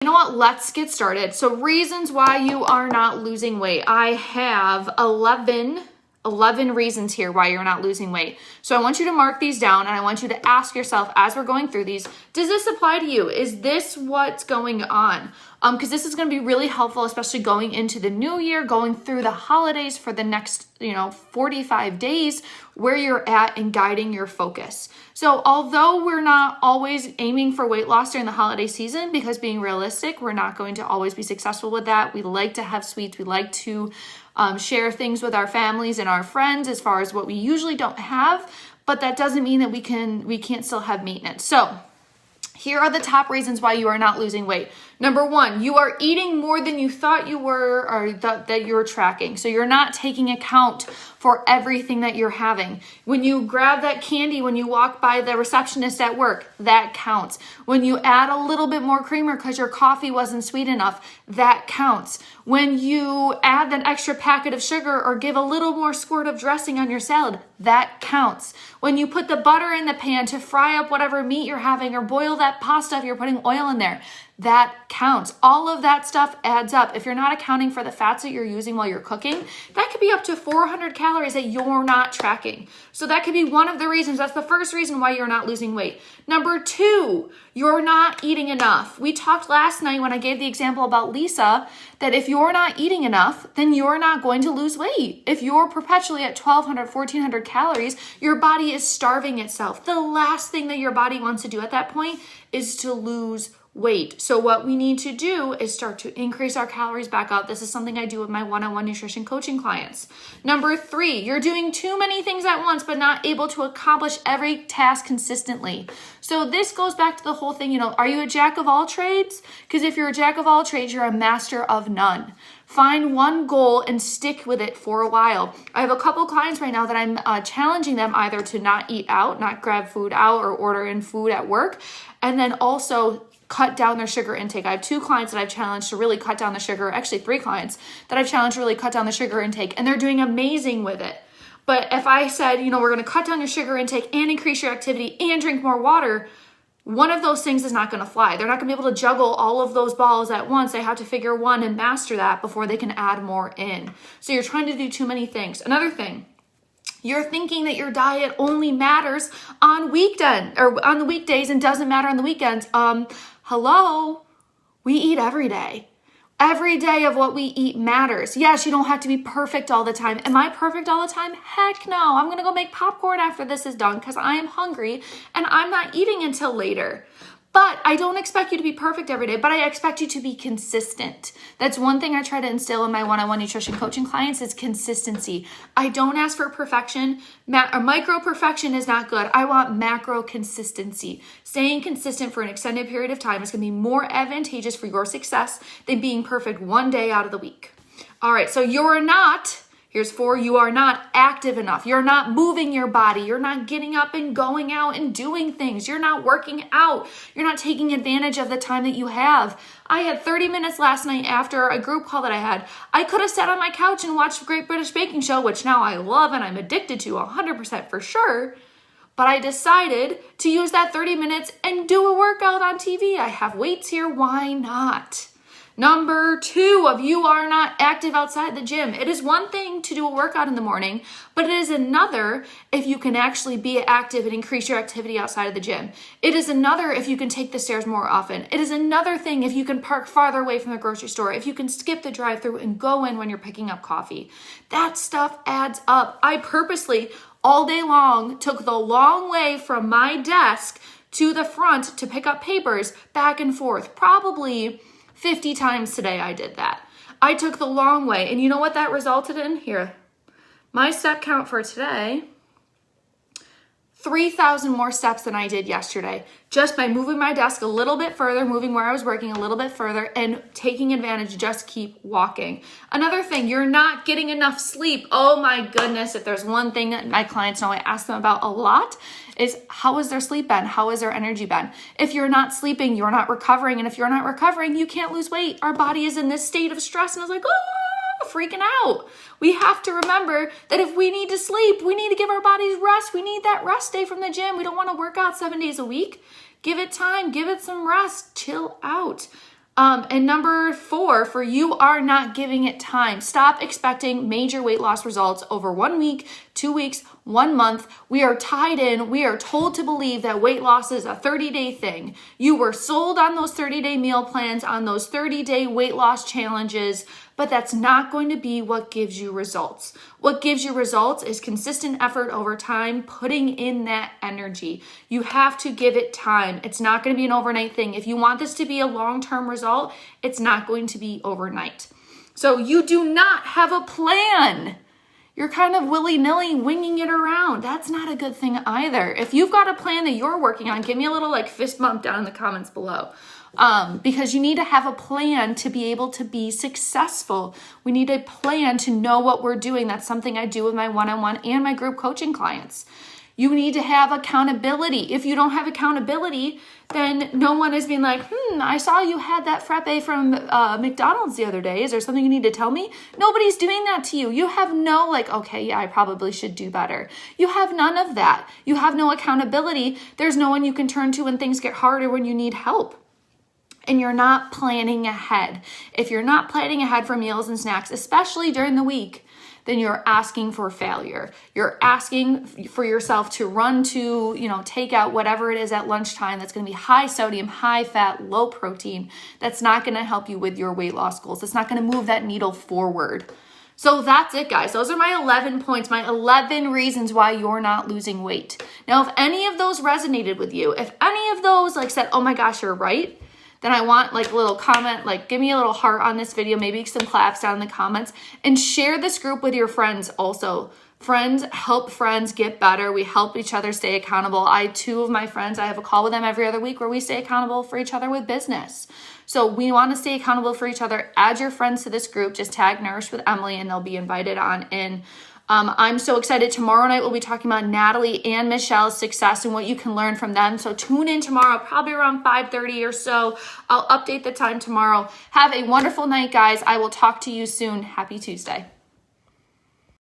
You know what? Let's get started. So reasons why you are not losing weight. I have 11 reasons here why you're not losing weight. So I want you to mark these down and I want you to ask yourself as we're going through these, does this apply to you? Is this what's going on? Because this is going to be really helpful, especially going into the new year, going through the holidays for the next, 45 days where you're at and guiding your focus. So although we're not always aiming for weight loss during the holiday season, because being realistic, we're not going to always be successful with that. We like to have sweets. We like to share things with our families and our friends as far as what we usually don't have, but that doesn't mean that we can't still have maintenance. So here are the top reasons why you are not losing weight. Number one, you are eating more than you thought you were or that you were tracking. So you're not taking account for everything that you're having. When you grab that candy, when you walk by the receptionist at work, that counts. When you add a little bit more creamer because your coffee wasn't sweet enough, that counts. When you add that extra packet of sugar or give a little more squirt of dressing on your salad, that counts. When you put the butter in the pan to fry up whatever meat you're having or boil that pasta if you're putting oil in there, that counts. All of that stuff adds up. If you're not accounting for the fats that you're using while you're cooking, that could be up to 400 calories that you're not tracking. So that could be one of the reasons. That's the first reason why you're not losing weight. Number two, you're not eating enough. We talked last night when I gave the example about Lisa that if you're not eating enough, then you're not going to lose weight. If you're perpetually at 1,200, 1,400 calories, your body is starving itself. The last thing that your body wants to do at that point is to lose weight. So what we need to do is start to increase our calories back up. This is something I do with my one-on-one nutrition coaching clients. Number three, you're doing too many things at once, but not able to accomplish every task consistently. So this goes back to the whole thing, are you a jack of all trades? Because if you're a jack of all trades, you're a master of none. Find one goal and stick with it for a while. I have a couple clients right now that I'm challenging them either to not eat out, not grab food out or order in food at work, and then also cut down their sugar intake. I have 2 clients that I've challenged to really cut down the sugar, actually 3 clients that I've challenged to really cut down the sugar intake, and they're doing amazing with it. But if I said, we're going to cut down your sugar intake and increase your activity and drink more water, one of those things is not going to fly. They're not going to be able to juggle all of those balls at once. They have to figure one and master that before they can add more in. So you're trying to do too many things. Another thing, you're thinking that your diet only matters on weekend or on the weekdays and doesn't matter on the weekends. Hello, we eat every day. Every day of what we eat matters. Yes, you don't have to be perfect all the time. Am I perfect all the time? Heck no. I'm going to go make popcorn after this is done because I am hungry and I'm not eating until later. But I don't expect you to be perfect every day, but I expect you to be consistent. That's one thing I try to instill in my one-on-one nutrition coaching clients is consistency. I don't ask for perfection. Micro perfection is not good. I want macro consistency. Staying consistent for an extended period of time is going to be more advantageous for your success than being perfect one day out of the week. All right, so here's 4, you are not active enough. You're not moving your body. You're not getting up and going out and doing things. You're not working out. You're not taking advantage of the time that you have. I had 30 minutes last night after a group call that I had. I could have sat on my couch and watched Great British Baking Show, which now I love and I'm addicted to 100% for sure. But I decided to use that 30 minutes and do a workout on TV. I have weights here. Why not? Number 2, if you are not active outside the gym, it is one thing to do a workout in the morning, but it is another if you can actually be active and increase your activity outside of the gym. It is another if you can take the stairs more often. It is another thing if you can park farther away from the grocery store, if you can skip the drive-thru and go in when you're picking up coffee. That stuff adds up. I purposely, all day long, took the long way from my desk to the front to pick up papers back and forth, probably 50 times today I did that. I took the long way. And you know what that resulted in? Here, my step count for today, 3,000 more steps than I did yesterday, just by moving my desk a little bit further, moving where I was working a little bit further, and taking advantage, just keep walking. Another thing, you're not getting enough sleep. Oh my goodness, if there's one thing that my clients know I ask them about a lot, is how has their sleep been? How has their energy been? If you're not sleeping, you're not recovering. And if you're not recovering, you can't lose weight. Our body is in this state of stress. And I was like, freaking out. We have to remember that if we need to sleep, we need to give our bodies rest. We need that rest day from the gym. We don't want to work out 7 days a week. Give it time. Give it some rest. Chill out. And number 4, for you are not giving it time. Stop expecting major weight loss results over 1 week, 2 weeks, 1 month. We are tied in. We are told to believe that weight loss is a 30-day thing. You were sold on those 30-day meal plans, on those 30-day weight loss challenges, but that's not going to be what gives you results. What gives you results is consistent effort over time, putting in that energy. You have to give it time. It's not going to be an overnight thing. If you want this to be a long-term result, it's not going to be overnight. So you do not have a plan. You're kind of willy-nilly winging it around. That's not a good thing either. If you've got a plan that you're working on, give me a little fist bump down in the comments below. Because you need to have a plan to be able to be successful. We need a plan to know what we're doing. That's something I do with my one-on-one and my group coaching clients. You need to have accountability. If you don't have accountability, then no one is being like, I saw you had that frappe from McDonald's the other day. Is there something you need to tell me? Nobody's doing that to you. You have no okay, yeah, I probably should do better. You have none of that. You have no accountability. There's no one you can turn to when things get harder, when you need help. And you're not planning ahead. If you're not planning ahead for meals and snacks, especially during the week, then you're asking for failure. You're asking for yourself to run to, take out whatever it is at lunchtime that's going to be high sodium, high fat, low protein. That's not going to help you with your weight loss goals. That's not going to move that needle forward. So that's it, guys. Those are my 11 points, my 11 reasons why you're not losing weight. Now, if any of those resonated with you, if any of those said, oh my gosh, you're right, then I want a little comment, give me a little heart on this video, maybe some claps down in the comments, and share this group with your friends also. Friends help friends get better. We help each other stay accountable. Two of my friends, I have a call with them every other week where we stay accountable for each other with business. So we want to stay accountable for each other. Add your friends to this group. Just tag Nourish with Emily and they'll be invited on in. I'm so excited. Tomorrow night, we'll be talking about Natalie and Michelle's success and what you can learn from them. So tune in tomorrow, probably around 5:30 or so. I'll update the time tomorrow. Have a wonderful night, guys. I will talk to you soon. Happy Tuesday.